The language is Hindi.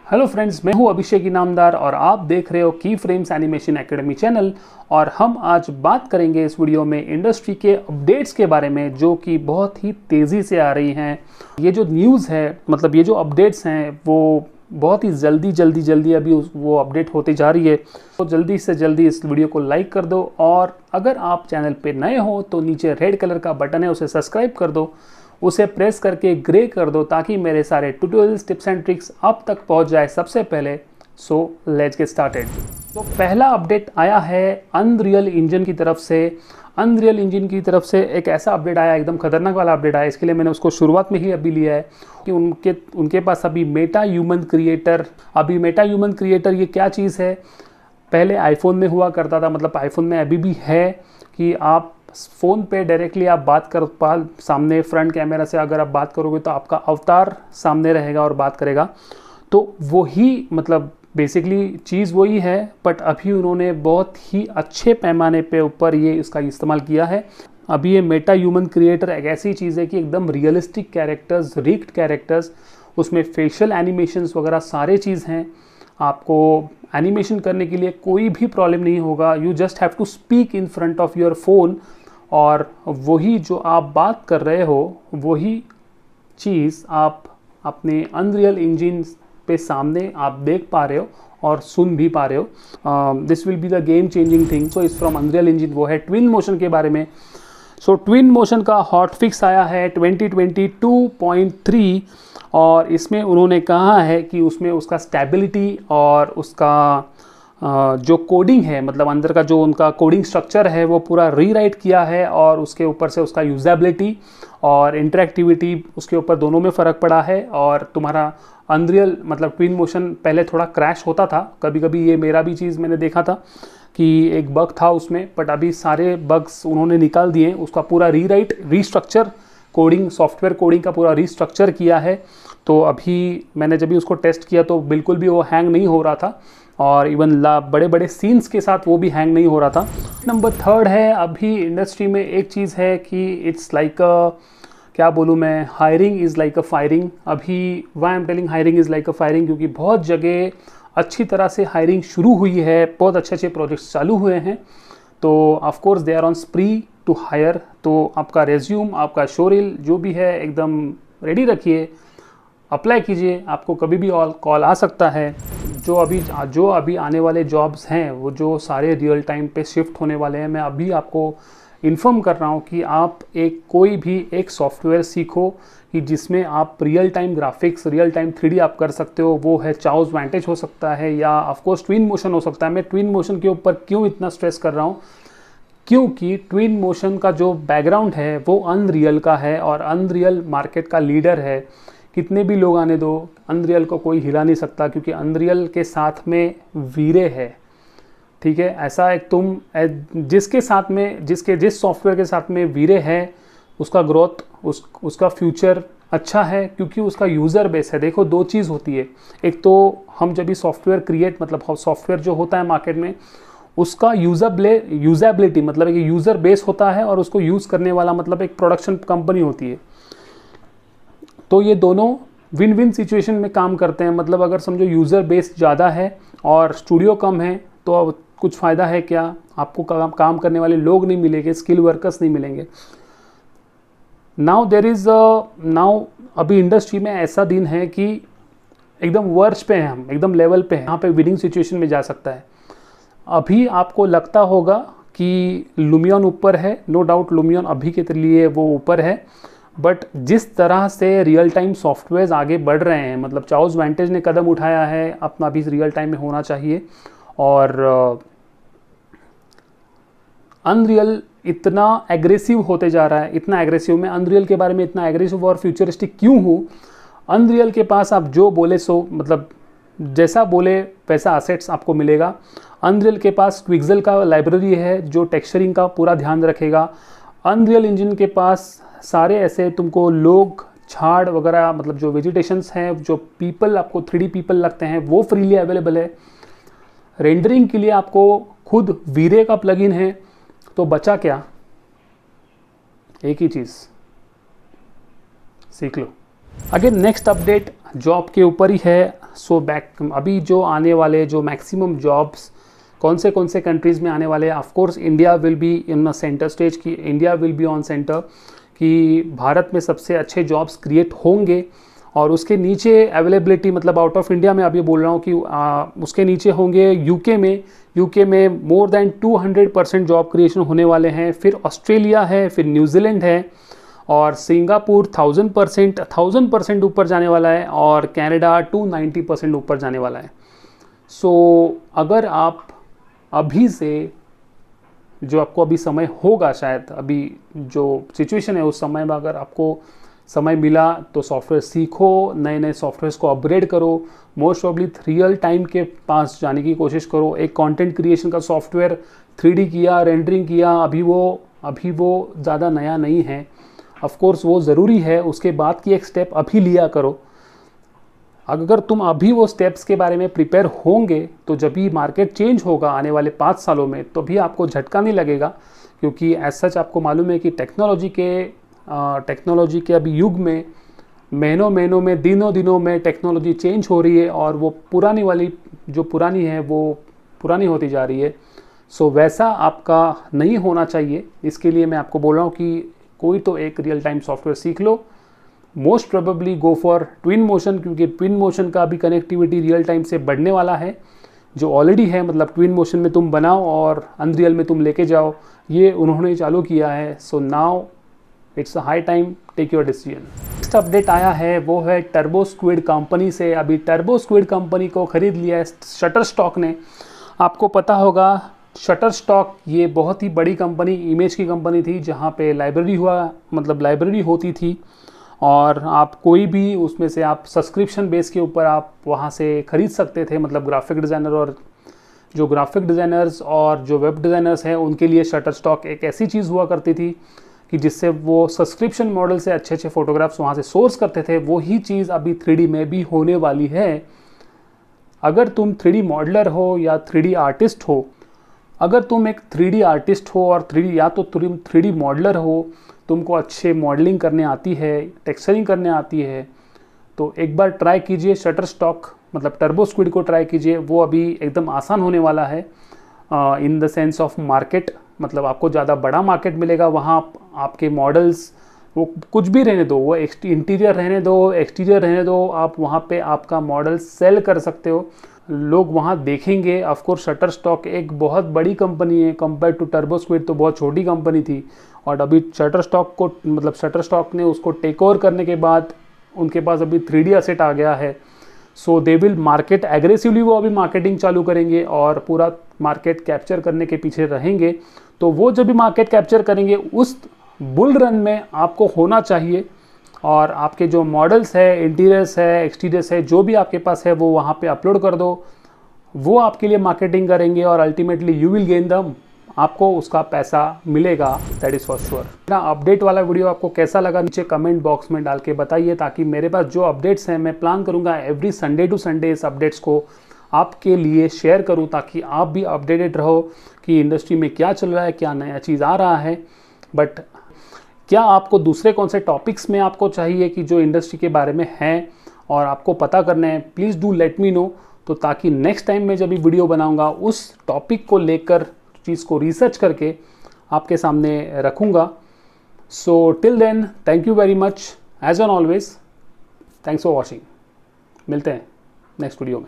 हेलो फ्रेंड्स, मैं हूं अभिषेक इनामदार और आप देख रहे हो की फ्रेम्स एनिमेशन एकेडमी चैनल। और हम आज बात करेंगे इस वीडियो में इंडस्ट्री के अपडेट्स के बारे में जो कि बहुत ही तेज़ी से आ रही हैं। ये जो न्यूज़ है, मतलब ये जो अपडेट्स हैं वो बहुत ही जल्दी अभी वो अपडेट होती जा रही है। तो जल्दी से जल्दी इस वीडियो को लाइक कर दो और अगर आप चैनल पे नए हो तो नीचे रेड कलर का बटन है, उसे सब्सक्राइब कर दो, उसे प्रेस करके ग्रे कर दो ताकि मेरे सारे ट्यूटोरियल्स, टिप्स एंड ट्रिक्स आप तक पहुंच जाए सबसे पहले। So let's get started. तो पहला अपडेट आया है अनरियल इंजन की तरफ से। अनरियल इंजन की तरफ से एक ऐसा अपडेट आया, एकदम खतरनाक वाला अपडेट आया। इसके लिए मैंने उसको शुरुआत में ही अभी लिया है कि उनके पास अभी मेटा ह्यूमन क्रिएटर ये क्या चीज़ है? पहले आईफोन में हुआ करता था, मतलब आईफोन में अभी भी है कि आप फ़ोन पे डायरेक्टली आप बात कर सामने फ्रंट कैमरा से अगर आप बात करोगे तो आपका अवतार सामने रहेगा और बात करेगा। तो वही, मतलब बेसिकली चीज़ वही है, बट अभी उन्होंने बहुत ही अच्छे पैमाने पे ऊपर ये इसका इस्तेमाल किया है। अभी ये मेटा ह्यूमन क्रिएटर एक ऐसी चीज़ है कि एकदम रियलिस्टिक कैरेक्टर्स, रिक्ड कैरेक्टर्स, उसमें फेशियल एनिमेशंस वगैरह सारे चीज़ हैं। आपको एनिमेशन करने के लिए कोई भी प्रॉब्लम नहीं होगा। You just have to speak in front of your phone और वही जो आप बात कर रहे हो वही चीज़ आप अपने अनरियल इंजन पे सामने आप देख पा रहे हो और सुन भी पा रहे हो। This will be the game changing thing. So is from unreal engine, वो है ट्विन मोशन के बारे में। सो ट्विन मोशन का हॉट फिक्स आया है 2022.3 और इसमें उन्होंने कहा है कि उसमें उसका स्टेबिलिटी और उसका जो कोडिंग है, मतलब अंदर का जो उनका कोडिंग स्ट्रक्चर है वो पूरा रीराइट किया है और उसके ऊपर से उसका यूजेबिलिटी और इंटरेक्टिविटी उसके ऊपर दोनों में फ़र्क पड़ा है। और तुम्हारा अनरियल मतलब ट्विन मोशन पहले थोड़ा क्रैश होता था कभी कभी, ये मेरा भी चीज़ मैंने देखा था कि एक बग था उसमें, बट अभी सारे बग्स उन्होंने निकाल दिए। उसका पूरा रीस्ट्रक्चर कोडिंग, सॉफ्टवेयर कोडिंग का पूरा रीस्ट्रक्चर किया है। तो अभी मैंने जब भी उसको टेस्ट किया तो बिल्कुल भी वो हैंग नहीं हो रहा था और इवन बड़े बड़े सीन्स के साथ वो भी हैंग नहीं हो रहा था। नंबर 3 है, अभी इंडस्ट्री में एक चीज़ है कि इट्स लाइक क्या बोलूँ मैं, hiring is like a firing. अभी why am telling hiring is like a firing, क्योंकि बहुत जगह अच्छी तरह से हायरिंग शुरू हुई है, बहुत अच्छे प्रोजेक्ट्स चालू हुए हैं। तो of course they are on spree to hire. तो आपका रेज्यूम, आपका शोरील जो भी है एकदम रेडी रखिए, अप्लाई कीजिए, आपको कभी भी कॉल आ सकता है। जो अभी आने वाले जॉब्स हैं वो जो सारे रियल टाइम पे शिफ्ट होने वाले हैं, मैं अभी आपको इन्फॉर्म कर रहा हूँ कि आप कोई भी एक सॉफ्टवेयर सीखो कि जिसमें आप real time graphics, real time 3D आप कर सकते हो। वो है चाउस वांटेज हो सकता है या ऑफकोर्स ट्विन मोशन हो सकता है। मैं ट्विन मोशन के ऊपर क्यों इतना स्ट्रेस कर रहा हूँ, क्योंकि ट्विन मोशन का जो बैकग्राउंड है वो अनरियल का है और अनरियल मार्केट का लीडर है। कितने भी लोग आने दो, अनरियल को कोई हिला नहीं सकता, क्योंकि अनरियल के साथ में वीरे है। ठीक है, ऐसा एक तुम जिसके साथ में जिस सॉफ्टवेयर के साथ में वीरे है उसका ग्रोथ, उसका फ्यूचर अच्छा है, क्योंकि उसका यूज़र बेस है। देखो, दो चीज़ होती है, एक तो हम जब भी सॉफ्टवेयर क्रिएट, मतलब सॉफ्टवेयर जो होता है मार्केट में, उसका यूजेबिलिटी मतलब एक यूज़र बेस होता है और उसको यूज़ करने वाला मतलब एक प्रोडक्शन कंपनी होती है। तो ये दोनों विन विन सिचुएशन में काम करते हैं। मतलब अगर समझो यूज़र बेस ज़्यादा है और स्टूडियो कम है तो कुछ फ़ायदा है क्या? आपको काम करने वाले लोग नहीं मिलेंगे, स्किल वर्कर्स नहीं मिलेंगे। नाउ अभी इंडस्ट्री में ऐसा दिन है कि एकदम वर्स्ट पे हैं हम, एकदम लेवल पे हैं, यहाँ पे विनिंग सिचुएशन में जा सकता है। अभी आपको लगता होगा कि लुमियन ऊपर है, नो डाउट लुमियन अभी के लिए वो ऊपर है, बट जिस तरह से रियल टाइम सॉफ्टवेयर आगे बढ़ रहे हैं, मतलब चाउस वांटेज ने कदम उठाया है, अपना भी रियल टाइम में होना चाहिए। और अनरियल इतना एग्रेसिव होते जा रहा है, इतना एग्रेसिव। मैं अनरियल के बारे में इतना एग्रेसिव और फ्यूचरिस्टिक क्यों हूँ? अनरियल के पास आप जो बोले सो, मतलब जैसा बोले वैसा असेट्स आपको मिलेगा। अनरियल के पास क्विक्सेल का लाइब्रेरी है जो टेक्सचरिंग का पूरा ध्यान रखेगा। अनरियल इंजन के पास सारे ऐसे तुमको लोग, झाड़ वगैरह, मतलब जो वेजिटेशंस हैं, जो पीपल आपको 3D पीपल लगते हैं, वो फ्रीली अवेलेबल है। रेंडरिंग के लिए आपको खुद वीरे का प्लगइन है। तो बचा क्या? एक ही चीज़, सीख लो। अगेन नेक्स्ट अपडेट जॉब के ऊपर ही है। सो बैक अभी जो आने वाले जो मैक्सिमम जॉब्स कौन से कंट्रीज़ में आने वाले हैं, of course India will be in centre stage की, India will be on centre कि भारत में सबसे अच्छे जॉब्स क्रिएट होंगे। और उसके नीचे अवेलेबिलिटी मतलब आउट ऑफ इंडिया में अभी बोल रहा हूँ कि उसके नीचे होंगे यूके में मोर देन 200% जॉब क्रिएशन होने वाले हैं। फिर ऑस्ट्रेलिया है, फिर न्यूजीलैंड है और सिंगापुर 1000% ऊपर जाने वाला है और कनाडा 290% ऊपर जाने वाला है। सो अगर आप अभी से जो आपको अभी समय होगा, शायद अभी जो सिचुएशन है उस समय में अगर आपको समय मिला तो सॉफ्टवेयर सीखो, नए सॉफ्टवेयर्स को अपग्रेड करो, मोस्ट प्रॉब्ली रियल टाइम के पास जाने की कोशिश करो। एक कंटेंट क्रिएशन का सॉफ्टवेयर 3D किया, रेंडरिंग किया, अभी वो ज़्यादा नया नहीं है। ऑफ कोर्स वो ज़रूरी है, उसके बाद की एक स्टेप अभी लिया करो। अगर तुम अभी वो स्टेप्स के बारे में प्रिपेयर होंगे तो जब भी मार्केट चेंज होगा आने वाले 5 सालों में तो भी आपको झटका नहीं लगेगा, क्योंकि एज सच आपको मालूम है कि टेक्नोलॉजी के अभी युग में महीनों में दिनों में टेक्नोलॉजी चेंज हो रही है और वो पुरानी वाली जो पुरानी है वो पुरानी होती जा रही है। सो वैसा आपका नहीं होना चाहिए। इसके लिए मैं आपको बोल रहा हूँ कि कोई तो एक रियल टाइम सॉफ्टवेयर सीख लो। Most probably go for Twinmotion, क्योंकि ट्विन मोशन का भी कनेक्टिविटी रियल टाइम से बढ़ने वाला है। जो ऑलरेडी है मतलब ट्विन मोशन में तुम बनाओ और अनरियल में तुम लेके जाओ, ये उन्होंने चालू किया है। So now it's a high time, take your decision. Next update आया है वो है टर्बो स्क्विड कंपनी से। अभी टर्बो स्क्विड कंपनी को खरीद लिया है शटरस्टॉक ने। आपको पता होगा शटरस्टॉक ये बहुत ही बड़ी कंपनी, इमेज की कंपनी थी, जहाँ पे लाइब्रेरी होती थी और आप कोई भी उसमें से आप सब्सक्रिप्शन बेस के ऊपर आप वहाँ से ख़रीद सकते थे। मतलब ग्राफिक डिज़ाइनर्स और जो वेब डिज़ाइनर्स हैं उनके लिए शटरस्टॉक एक ऐसी चीज़ हुआ करती थी कि जिससे वो सब्सक्रिप्शन मॉडल से अच्छे फ़ोटोग्राफ्स वहाँ से सोर्स करते थे। वही चीज़ अभी 3D में भी होने वाली है। अगर तुम 3D मॉडलर हो या 3D आर्टिस्ट हो, अगर तुम एक 3D आर्टिस्ट हो और 3D या तो तुम 3D मॉडलर हो, तुमको अच्छे मॉडलिंग करने आती है, टेक्सचरिंग करने आती है, तो एक बार ट्राई कीजिए शटरस्टॉक मतलब टर्बो स्क्विड को ट्राई कीजिए। वो अभी एकदम आसान होने वाला है in the sense of market. मतलब आपको ज़्यादा बड़ा मार्केट मिलेगा। वहाँ आपके मॉडल्स वो कुछ भी रहने दो, वो इंटीरियर रहने दो, एक्सटीरियर रहने दो, आप वहाँ पे आपका मॉडल सेल कर सकते हो, लोग वहाँ देखेंगे। ऑफ कोर्स शटरस्टॉक एक बहुत बड़ी कंपनी है, कंपेयर टू टर्बो स्क्विड तो बहुत छोटी कंपनी थी। और अभी शटरस्टॉक ने उसको टेक ओवर करने के बाद उनके पास अभी 3D एसेट आ गया है। सो दे विल मार्केट एग्रेसिवली, वो अभी मार्केटिंग चालू करेंगे और पूरा मार्केट कैप्चर करने के पीछे रहेंगे। तो वो जब भी मार्केट कैप्चर करेंगे उस बुल रन में आपको होना चाहिए और आपके जो मॉडल्स है, इंटीरियर्स है, एक्सटीरियर्स है, जो भी आपके पास है वो वहाँ पे अपलोड कर दो। वो आपके लिए मार्केटिंग करेंगे और अल्टीमेटली यू विल गेन दम, आपको उसका पैसा मिलेगा, दैट इज़ फॉर श्योर। मेरा अपडेट वाला वीडियो आपको कैसा लगा नीचे कमेंट बॉक्स में डाल के बताइए, ताकि मेरे पास जो अपडेट्स हैं मैं प्लान करूँगा एवरी संडे टू संडे इस अपडेट्स को आपके लिए शेयर करूँ, ताकि आप भी अपडेटेड रहो कि इंडस्ट्री में क्या चल रहा है, क्या नया चीज़ आ रहा है। बट क्या आपको दूसरे कौन से टॉपिक्स में आपको चाहिए कि जो इंडस्ट्री के बारे में हैं और आपको पता करना है, please do let me know, तो ताकि नेक्स्ट टाइम मैं जब भी वीडियो बनाऊंगा उस टॉपिक को लेकर चीज़ को रिसर्च करके आपके सामने रखूँगा। So till then thank you very much as an always, thanks for watching. मिलते हैं नेक्स्ट वीडियो में।